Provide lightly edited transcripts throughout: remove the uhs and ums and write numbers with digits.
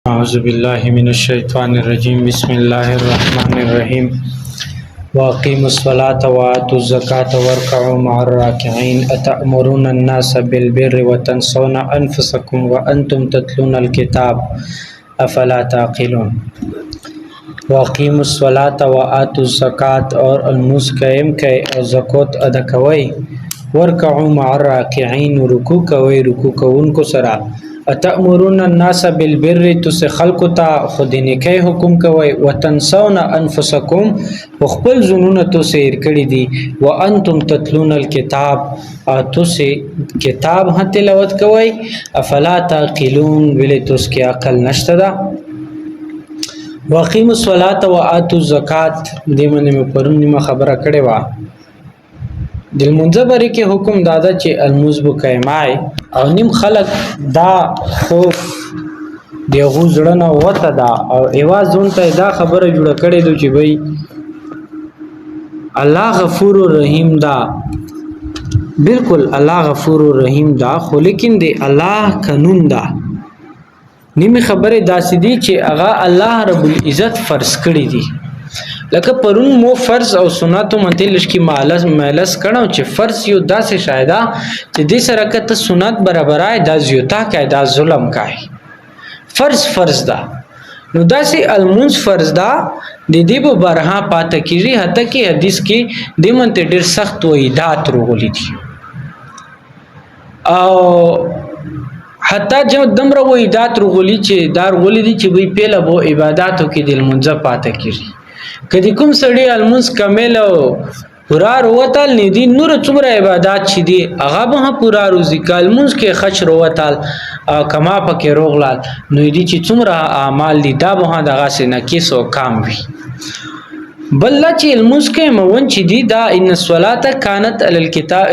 أعوذ بالله من الشيطان الرجيم بسم الله الرحمن الرحيم وأقيموا الصلاة وآتوا الزكاة واركعوا مع الراكعين أتأمرون الناس بالبر وتنسون أنفسكم وأنتم تتلون الكتاب أفلا تعقلون وأقيموا الصلاة وآتوا الزكاة اور الموز قائم کئ او زکات ادا کوئ ورکعوا مع الراکعين رکوع کوئ رکوع کوونکو سره اتأمرون الناس بالبر تس خلق تا خود نیکی حکم کوي وتنسون انفسکم خپل زنونه تو سیر کړی دي وانتم تتلون الكتاب تس کتاب هم تلاوت کوي افلا تعقلون ولې تس کې عقل نشته ده واقیموا الصلاة وآتوا الزکات دې باندې پرون نیمه خبره کړې و دل منځبري کې حکم دادا چې الموز بو قیمای او نیم خلق دا خو دیغه زړه نه وته دا او ایواز ته دا خبره جوړه کړې دو چې بھائی الله غفور رحیم دا بالکل الله غفور رحیم دا خو لیکن دی الله قانون دا نیمه خبره داسې دي چې هغه الله رب العزت فرض کړی دي لکه پرون مو فرض او سنت منتلش کی مالس کړه چې فرض یو داسې شایدا چې د سره کته سنت برابرای د زیوتا کې د ظلم کای فرض دا نو داسې المنز فرض دا د دې په برها پاته کیږي حتی کې حدیث کې د منته ډیر سخت وېدات روغلی دي او حتی جو دمر وېدات روغلی چې دار غولې دي چې وی پیله بو عبادتو کې د منځ پاته کیږي کدی کوم سړی المنز کامل او پورا روتل ندی نور څومره عبادت چي دي هغه به پورا روزي کالمنز کې خچ روتل کما پکې روغلال نو دي چې څومره اعمال دي دا به دغه سینه کې سو کام وي بل چې المنز کې مون چې دي دا ان الصلاه كانت على الكتاب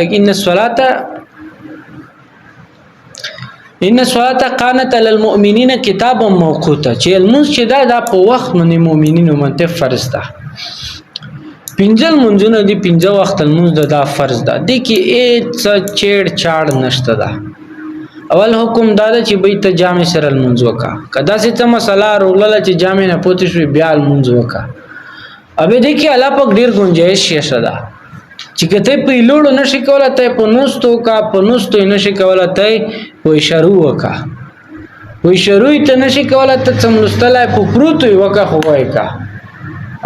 ان الصلاه كانت على المؤمنين كتابا موقوتا چې المنز چې دا په وخت باندې مؤمنینو منته فرض ده پنځل منځونه دي پنځه وخت المنز دا فرض ده د کې څه چېړ چاړ نشته ده اول حکم دا چې بیت جامع سره المنز وکا کدا څه مسله رولله چې جامع نه پوتې شو بیا المنز وکا ابه د کې الله پاک ډیر گنجائش شته ده چې کته په لوړو نشي کوله ته په نوستو نشي کوله ته په اشاره وکا په اشاره ته نشي کوله ته څملستلای په پروتو وکا خوای کا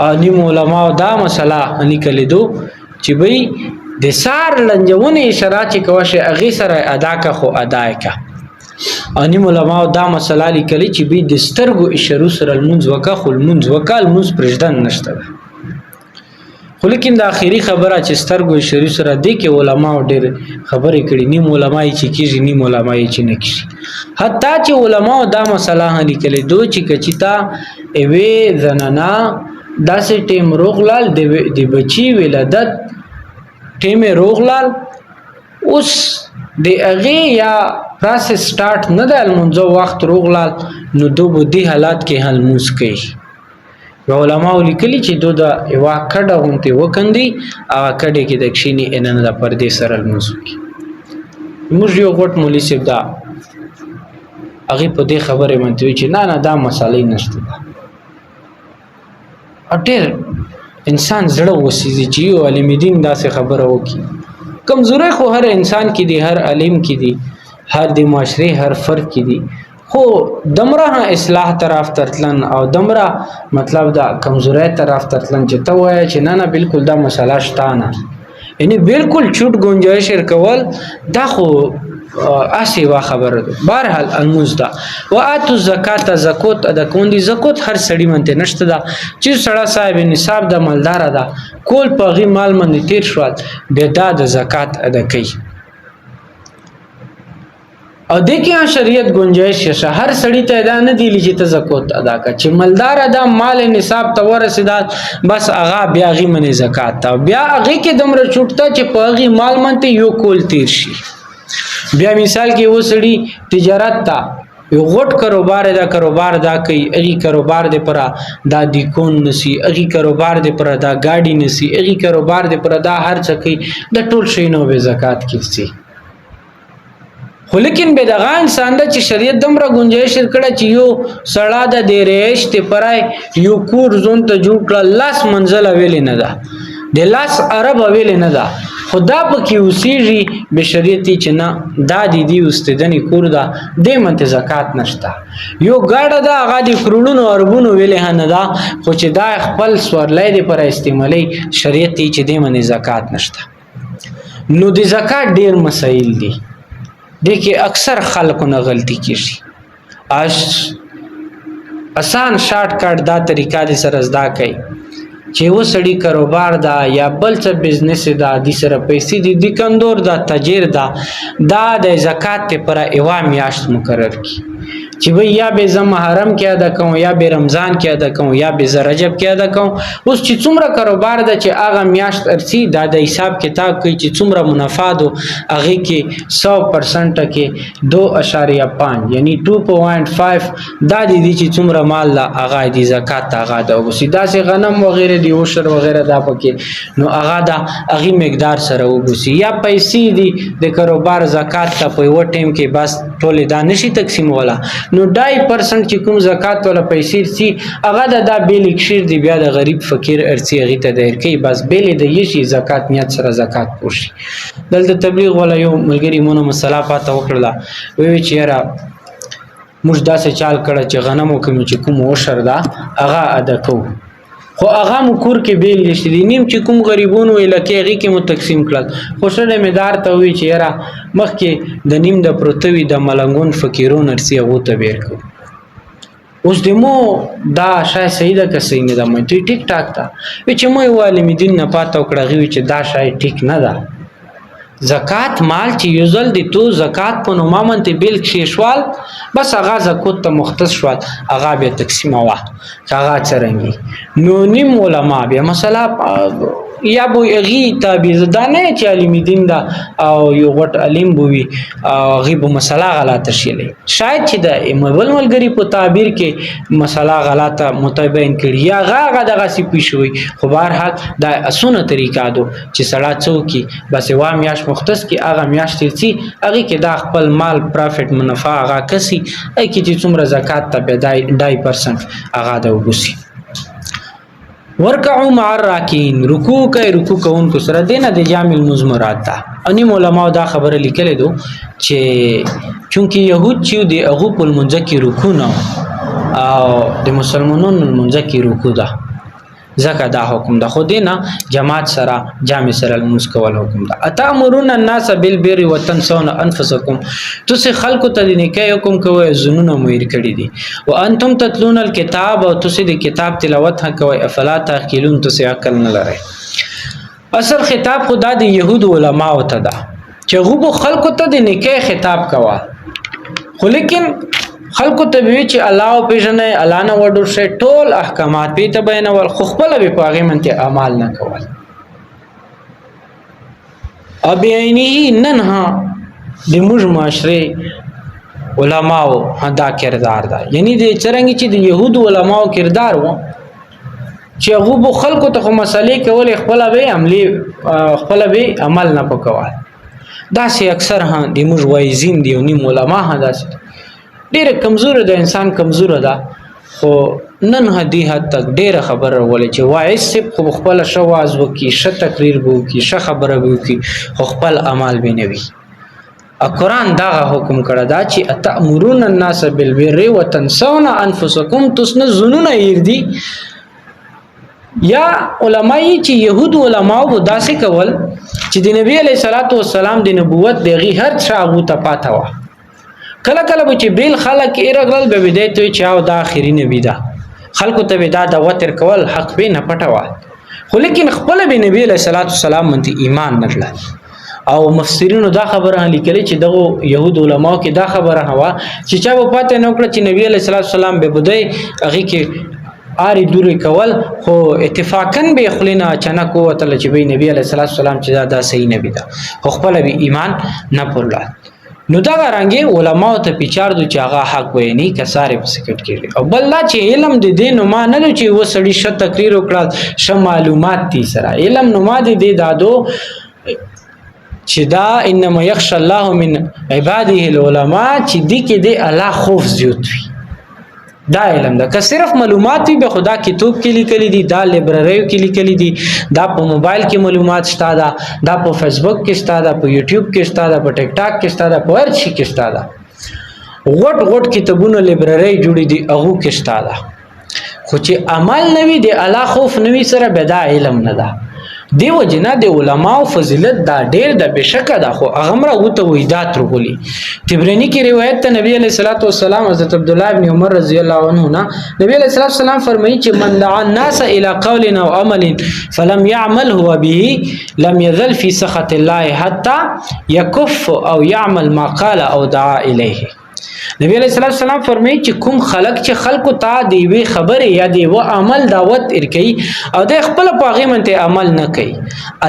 اني علماء دا مسله اني کلیدو چې بھئی د سار لنجونه اشاره چې کوشه اغه سره ادا کا خو ادا کا اني علماء دا مسله لیکلي چې بي د سترګو اشاره سره المنز وکا خو المنز وکا المنز پرجدان نشته خو لیکن د اخیری خبره چې سترګو شریف سره دی کې علما ډېر خبرې کړي نیم علما چې کیږي نیم علما چې نه کیږي حتی چې علما دا مسله هلي کړي دوی چې کچتا اوی زنانا داسې ټیم روغلال د بچي ولادت ټیم روغلال اوس د اغه یا پروسس سٹارټ نه د المنځو وخت روغلال نو دوی د حالات کې حل موس کوي علماء لیکلي چې دوی دا یو کډه غونته وکندي او کډه کې د کښینی انن د پردې سره الموسو کې موږ یو غټ مولوی صاحب دا هغه په دې خبره منتوي چې نه دا مسالې نشته اټیر انسان زړه وسیږي چې یو علم دین داسې خبره وکي کمزوري خو هر انسان کې دی هر علم کې دی هر د معاشري هر فرد کې دی خو دمره اصلاح طرف ترتلن او دمره مطلب دا کمزوري طرف ترتلن چې ته وای چې نه بالکل دا مسله شته نه یعنی بالکل چوټ گنجائش کول دا خو اسی وا خبره ده بهرحال الموز دا واتو زکات زکات ادا کوندي زکات هر سړی منته نشته دا چې سړی صاحب نصاب د مالدار ده کول پغي مال من تیر شو به دا د زکات ادا کوي او دغه شریعت گنجائش شته هر سړی ته ادا نه دی چې ته زکات ادا کا چې مالدار ادا مال نصاب ته ورسېدا بس اغا بیا غي من زکات ته بیا هغه کې دمر چټه چې پغي مال منته یو کول تیر شي بیا مثال کې وسړي تجارت تا یو غټ کاروبار دا کوي اغي کاروبار دې پر دا دی کون نسی اغي کاروبار دې پر دا گاډي نسی اغي کاروبار دې پر دا هر څه کوي د ټول شي نو به زکات کیږي خو لیکن به دغه انسان د چې شریعت دومره گنجائش کړه چې یو سړی د دیریش ته پرای یو کور زون ته جوړ کړه لاس منزل ویل نه ده د لاس عرب ویل نه ده خدا پکې اوسېږي به شریعت چې نه دا دی واستدنی کور ده د منته زکات نشته یو ګاډه ده هغه د کروڑونو اربونو ویلې نه ده خو چې دا خپل سورلای دی پر استعمالي شریعت چې د منه زکات نشته نو د زکات ډیر مسائل دي دیکھیں اکثر خلکو نه غلطی کیږي آسان شارټ کټ دا طریقہ د سره زده کوي چې و سړی کاروبار دا یا بل څه بزنس دا د سره پیسې دي د کندور دا تاجر دا د زکات پر ایوا میاشت مقرر کی چې وای یا به زم محرم کې ادا کوم یا به رمضان کې ادا کوم یا به رجب کې ادا کوم اوس چې څومره کاروبار ده چې هغه میاشت ارسي دا د حساب کتاب کوي چې څومره منافع دو هغه کې 100% کې 2.5 یعنی 2.5 دا دي چې څومره مال لا هغه د زکات هغه د وسیدا سي غنم وغیرہ دی اوشر وغیرہ دا پکې نو هغه دا هغه مقدار سره وګسي یا پیسې دي د کاروبار زکات ته په و ټیم کې بس ټول دا نشي تقسیم ولا نو 2% چې کوم زکات ولا پیسې سي هغه دا بیل کشیر دی بیا د غریب فقیر ارسي هغه ته دایر کوي بس بیل د یشي زکات نیت سره زکات پوشي دلته تبلیغ ولا یو ملګری مونږه مسله پاته وکړه وی چې یاره موږ داسې چال کړه چې غنمو کوم چې کوم وشر دا هغه ادا کوو خو هغه مکور کې بیل نشته دي نیم چې کوم غریبونو علاقې هغه کې مو تقسیم کړل خو شړې مدار ته وی چې یاره مخکې د نیم د پروتوي د ملنګون فقیرون ارسي هغه ته بیر کو اوس دمو دا شای صحیح ده که صحیح نه ده مې ټیک ټاک تا چې مې عالم دین نه پاتو کړه غوي چې دا شای ټیک نه ده زکات مال چې یوزل دي تو زکات په نوم منته بیل شیشوال بس هغه زکات ته مختص شوال هغه به تقسیم وا هغه څرنګي نو نیم علماء به مثلا یا بو اغي تابع زدانه چې علم دین دا او یو غټ علم بوي غیب مسله غلطه شیلې شاید چې د مبل ملګری په تعبیر کې مسله غلطه متبین کړي یا هغه دغه سی پښوي خو بهر حال دا اسونه طریقه دو چې سړی څوکي بس وا میاش مختص کې هغه میاش تلسي هغه کې دا خپل مال پروفټ منافع هغه کسي اي کې چې څومره زکات ته 2% هغه د وګسي ورکعو مع الراکین رکوع کوي رکوع کوونکو سره دینه د جامع المزمرات ده اني علماء دا خبره لیکل دي چې چونکی يهود چې د هغه په منځ کې رکوع نه او د مسلمانانو منځ کې رکوع ده ځکه دا حکم ده خو دینه جماعت سره جامع سره المنځ کول حکم ده اتامرون الناس بالبر وتنسون انفسکم تاسو خلکو ته د نیکي حکم کوي زنونه مهر کړی دي وانتم تتلون الكتاب او تاسو د کتاب تلاوت کوي افلا تعقلون تاسو عقل نه لرئ اصل خطاب خدا د يهود علماء ته ده چې غو خلکو ته د نیکي خطاب کوا خو لیکن خلکو ته وی چې الله پیژنې الله نه وډور شي ټول احکامات په ته بیانول خو خپل به پاغه منته اعمال نه کول ابيني ننها د موږ معاشره علماو دا کردار ده یعنی د چرنګ چې د يهود علماو کردار وو چې هغه خلکو ته مسلې کول خپل به عملي خپل به عمل نه پکوال دا سي اکثر ها د موږ وایزین دی نیم علما ها دا ډیره کمزوره ده انسان کمزوره ده خو نن هدي حد تک ډیره خبره ولې چې وایس خو خپل شواز وکي ش تقریر بو کی ش خبره بو کی خو خپل اعمال به نه وي قرآن دا حکم کړه دا چې اتامرون الناس بالبر وتنسون انفسکم تسن زنون يردي یا علماء چې يهود علماء و داسې کول چې د نبی علیه الصلاۃ والسلام د نبوت دغه هر شاغو ته پاته و کله کله چې بیل خلک ایرغل به بدایت چې او د اخري نبی دا خلکو ته دا د وتر کول حق به نه پټوا خو لیکن خپل به نبی علیہ الصلوۃ والسلام منته ایمان نکړه او مفسرینو دا خبره لیکلي چې دغه يهود علماء کې دا خبره هوا چې چا په پاتې نو کړ چې نبی علیہ الصلوۃ والسلام به بدای هغه کې آری دوری کول خو اتفاقا به خلینا اچانک وتل چې به نبی علیہ الصلوۃ والسلام چې دا صحیح نبی دا خو خپل به ایمان نه پرلا نو دا رنګه علماء ته پیچار دو چې هغه حق ویني کساره په سکټ کړي او بل لا چې علم د دین ما نه چې و سړی ش تقریر وکړه ش معلومات دي سره علم نو ما دي دادو چې دا انما یخشى الله من عباده العلماء چې دی کې دی الله خوف زیات وي دا علم ده که صرف معلومات وي به خدا کتاب کې لیکلي دي دا لایبرریو کې لیکلي دي دا په موبایل کې معلومات شته دا په فیسبوک کې شته دا په یوټیوب کې شته دا په ټیک ټاک کې شته دا په هر شي کې شته دا غټ کتابونه لایبرری جوړې دي هغه کې شته دا خو چې عمل نوي دی الله خوف نوي سره به دا علم نه ده دیو جنا د علماء فضیلت دا ډیر د بشکه دا خو هغه مرغه ته وېدات رغولي تبرانی کې روایت ته نبی علیہ الصلوۃ والسلام حضرت عبد الله ابن عمر رضی الله عنه نا نبی علیہ الصلوۃ والسلام فرمایي چې من دعا الناس الى قول او عمل فلم يعمل هو به لم يزل في سخط الله حتى يكف او يعمل ما قال او دعا الیه نبی علیہ السلام فرمایي چې کوم خلق چې خلکو ته دی وی خبره یا دی و عمل دعوت ورکي او د خپل پاغي منته عمل نه کوي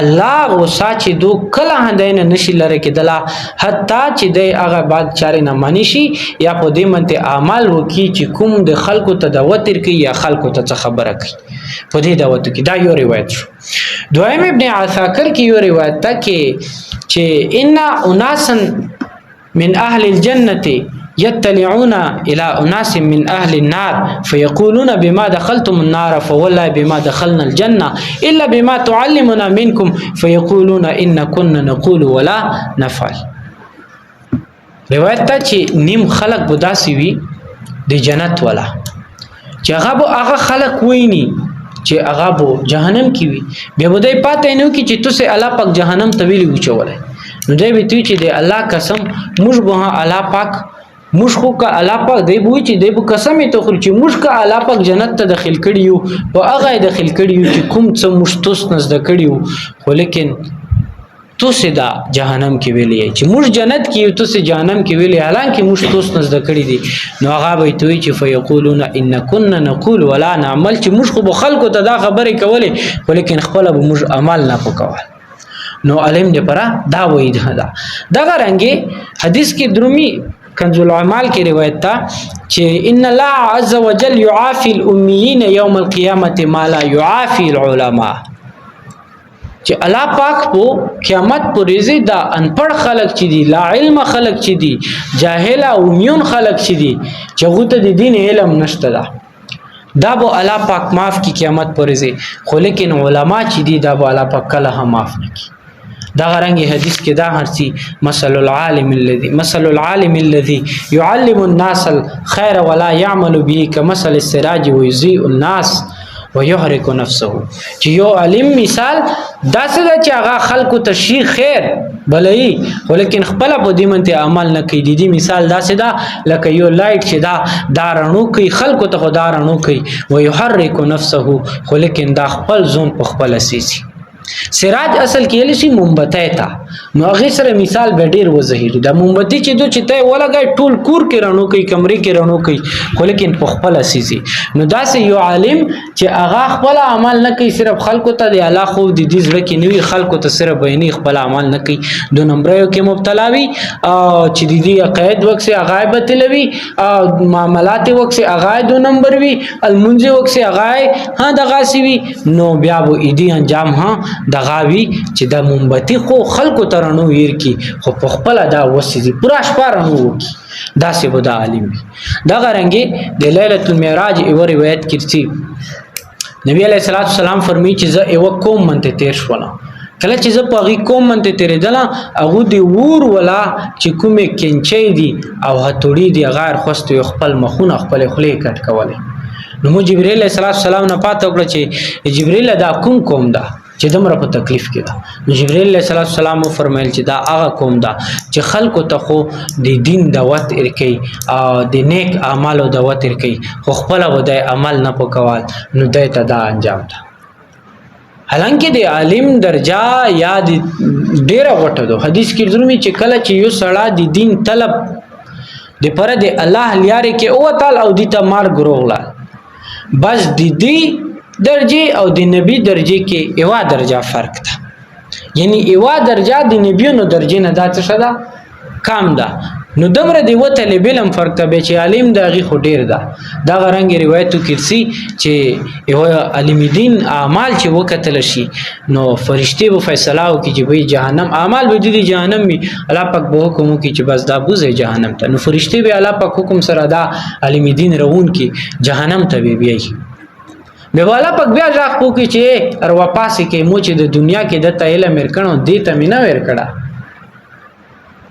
الله غوسه چې دو کله هندین نشي لره کېدلا حتی چې دی هغه بعد چارې نه مانی شي یا په دې منته عمل وکي چې کوم د خلکو ته دعوت ورکي یا خلکو ته خبره کوي په دې دعوت کې دا یو روایت شو دویم ابن عساکر کې یو روایت ده چې ان اناسا من اهل الجنه يطلعون الى اناس من اهل النار فيقولون بما دخلتم النار فوالله بما دخلنا الجنه الا بما تعلمنا منكم فيقولون ان كنا نقول ولا نفعل روایت ته چې نیم خلق بداسي وي د جنت ولا چې هغه خلق ویني چې هغه بو جهنم کې وي بیا بدای پاتې نو کې چې تاسو الله پاک جهنم طویل وچولای نو دوی به چې د الله قسم موږ به الله پاک موږ خو کا الله پاک دی بوي چې دی بو قسم ته خو چې موږ کا الله پاک جنت ته داخل کړیو او هغه داخل کړیو چې کوم څه مشتوس نزد کړیو خو لیکن تو سدا جهنم کې ویلې چې موږ جنت کې تو سه جهنم کې ویلې حالانکه موږ توس نزد کړی دي نو هغه به توي چې فیقولون ان كنا نقول ولا نعمل چې موږ خو خلکو ته دا خبرې کولې خو لیکن خپل به موږ عمل نه وکول نو علم دې پره دا وایي دا غرانګي حدیث کې درومي کنز العمال کی روایت تا چې ان الله عز وجل يعافي الاميين يوم القيامه ما لا يعافي العلماء چې الله پاک په قیامت پرې دا انپړ خلق چي دي لا علم خلق چي دي جاهل او امیون خلق چي دي چې غوته د دین علم نشته دا به الله پاک معاف کی قیامت پرې خو لیکن علما چې دي دا به الله پاک کله هم معاف نه کی دا غرنګي حدیث کې دا هرڅي مثل العالم الذي يعلم الناس الخير ولا يعمل به كمثل السراج ويضيء الناس ويحرق نفسه چې یو عالم مثال داسې دا چې هغه خلکو ته شي خیر بلې ولیکن خپل په دې منته عمل نه کوي دي مثال داسې دا لکه یو لایټ چې دا رڼو کوي خلکو ته دا رڼو کوي ويحرق نفسه ولیکن دا خپل ځون په خپل اساسي سراج اصل کې لشي مومبتای تا نو هغه سره مثال به ډیر وظاهر دا مومبتی چې دوی چې ته ولګای ټول کور کې رانو کوي کمرې کې رانو کوي خو لیکن په خپل اساسي نو دا سه یو عالم چې هغه خپل عمل نه کوي صرف خلکو ته د الله خو د دې ځړه کې نوي خلکو ته صرف بیني خپل عمل نه کوي دو نمبر کې مبتلا وي چې د دې عقاید وخت سه غایب تلوي معاملات وخت سه غایب دو نمبر وي المنځ وخت سه غایب ها دغه سی وي نو بیا به دې انجام ها دغاوی چې د مومبتی خو خلکو ترانو ویر کی خو په خپل دا وسیږي پورا شپارانو وکي دا سی بودا عالم دا غرنګي د ليله المعراج ایو روایت کړي نبی علیہ الصلوۃ والسلام فرمایي چې زه یو کوم منته تیر شوم کله چې زه په غي کوم منته تیر دلا هغه دی ور ولا چې کومه کینچې دي او هټوړي دي غیر خوست خپل مخونه خپل خلی کټ کوله نو جبرئیل علیہ السلام نه پاتې وکړه چې جبرئیل دا کوم ده چې دمره په تکلیف کې ده نو جبرئیل علیہ السلام فرمایل چې دا هغه کوم ده چې خلکو ته خو د دین دعوت ورکي او د نیک اعمالو دعوت ورکي خو خپل ودای عمل نه پکوال نو دای ته دا انجام ده حالانکه د عالم درجه یا د ډیره غټه ده حدیث کې درمي چې کله چې یو سړی د دین طلب د پر د الله لیاره کې او تعالی او د تمار ګروغلا بس د دې درجه او د نبی درجه کې ایوا درجه فرق ده یعنی ایوا درجه د نبیونو درجه نه دا څه ده کم ده نو دمره دی وته لبلم فرق ته چې عالم دا غي خو ډیر ده دا غرنګ روایتو کړسي چې یو عالم دین اعمال چې وکتل شي نو فرشتي به فیصله وکړي چې به جهنم اعمال به دي جهنم می الله پاک به حکم وکړي چې بس دا بوزه جهنم ته نو فرشتي به الله پاک حکم سره دا عالم دین روون کی جهنم ته به بیاي به والا پک بیا ځاخ پوکي چې ار واپس کې مو چې د دنیا کې د تایله مرکنو دې ته مینا ور کړه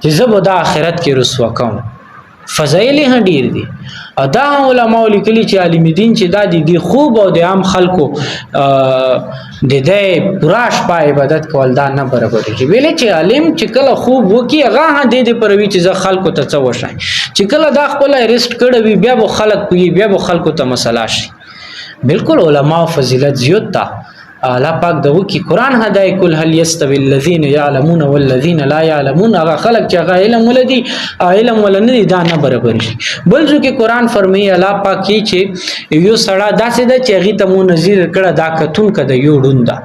چې زه به د آخرت کې رسوا کوم فضایل هم ډیر دي ادا علماء لیکلي چې عالم دین چې دا دي خوب او د عام خلکو د دې پراش په عبادت کول دا نه برابر دي ویلې چې عالم چې کله خوب وکي هغه هم د دې پروي چې خلکو ته څه وشای چې کله دا خپل ریسټ کړي بیا به خلک پوي بیا به خلکو ته مسله شي بالکل علماء فضیلت زیات تا الله پاک دغه کی قران هدايه کل هل يستوي الذين يعلمون والذين لا يعلمون هغه خلق چې هغه علم ولدي علم ولنه دا نه برابر شي بل ځکه قران فرمایي الله پاک کی چې یو سړی داسې د چېغي ته مو نظیر کړه دا کتون کده یو ډوندا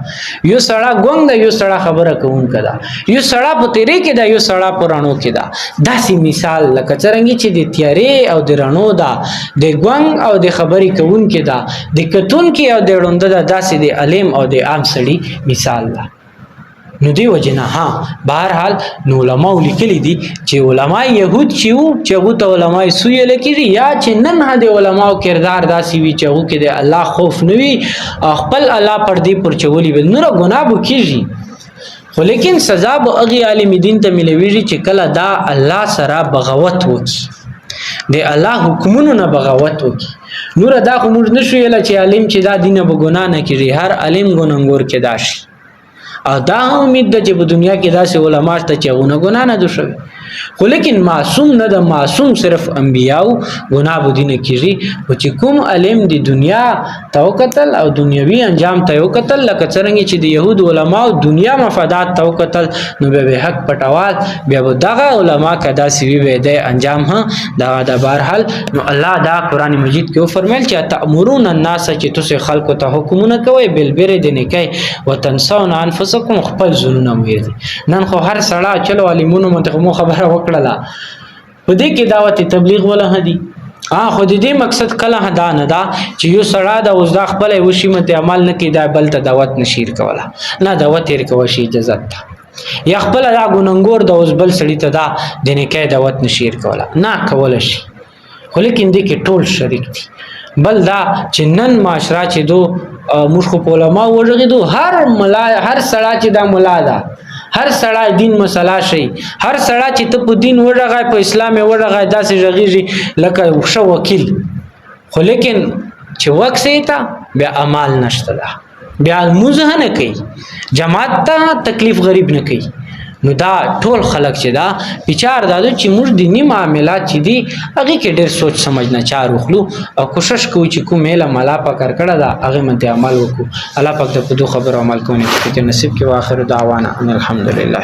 یو سړی ګونګ دا یو سړی خبره کوون کده یو سړی په تیرې کې دا یو سړی پرانو کې دا داسې مثال لکه څنګه چې د تیارې او د رڼو دا د ګونګ او د خبرې کوون کې دا د کتون کې او د ډوندا دا داسې د علم او د عام سړي مثال ده نو دی وجنه ها بهر حال نو علماء لیکلي دي چې علماء يهود چې هغه ته علماء سوی لیکلي یا چې نن هدا علماء کردار داسي وي چې هغه کې د الله خوف نوي خپل الله پر دې پر چولي بل نور ګناه بو کیږي خو لیکن سزا به اغي عالم دین ته ملويږي چې کله دا الله سره بغاوت وکي د الله حکمونو نه بغاوت وکي نور دا خو موږ نشو یلا چې عالم چې دا دینه به ګناه نه کړي هر عالم ګننګور کې داشي او دا امید ده چې په دنیا کې داسې علما ته چې ګناه نه دوشوي خو لیکن معصوم نه ده معصوم صرف انبیاو ګناه بو دینه کیږي او چې کوم علم د دنیا توکتل او دنیوي انجام توکتل لکه څنګه چې د يهود علماو دنیا مفادات توکتل نو به حق پټوال بیا دغه علما کدا سی وی د انجام ها دا د بهرحال نو الله دا قران مجید کې فرمایل چې تأمرون الناس چې تاسو خلکو ته حکمونه کوي بل بیر دي نه کوي وتنسون انفسکم خپل زلون مې نن خو هر سړی چلو علیمونو متخمو خبره وکړه په دې کې دعوت تبلیغ ولا هدي خو دې مقصد کله هدا نه دا چې یو سړی د اوس د خپل وشي مت عمل نه کې دا بل ته دعوت نشیر کوله نه دعوت یې کوي شي اجازه ته یا خپل دا ګوننګور د اوس بل سړی ته دا د نه کې دعوت نشیر کوله نه کول شي خو لیکن دې کې ټول شریک دي بل دا چې نن معاشره چې دو مشخ په علماء وژغیدو هر ملا هر سړی چې دا ملا ده هر سړی دین مسله شي هر سړی چې ته په دین وړغای په اسلام وړغای داسې ژغیږي لکه شو وکیل خو لیکن چې وکسې تا بیا اعمال نشته ده بیا موزه نه کوي جماعت ته تکلیف غریب نه کوي نو دا ټول خلک چې دا ਵਿਚار دادو چې موږ دینی معاملات چې دي هغه کې ډېر سوچ سمجھ نه چار وخلو او کوشش کوو چې کوم مله مالا پکړ کړه دا هغه منته عمل وکړو الله پاک د خبرو عمل کوونکو ته نصیب کړي واخر دعوانا ان الحمدلله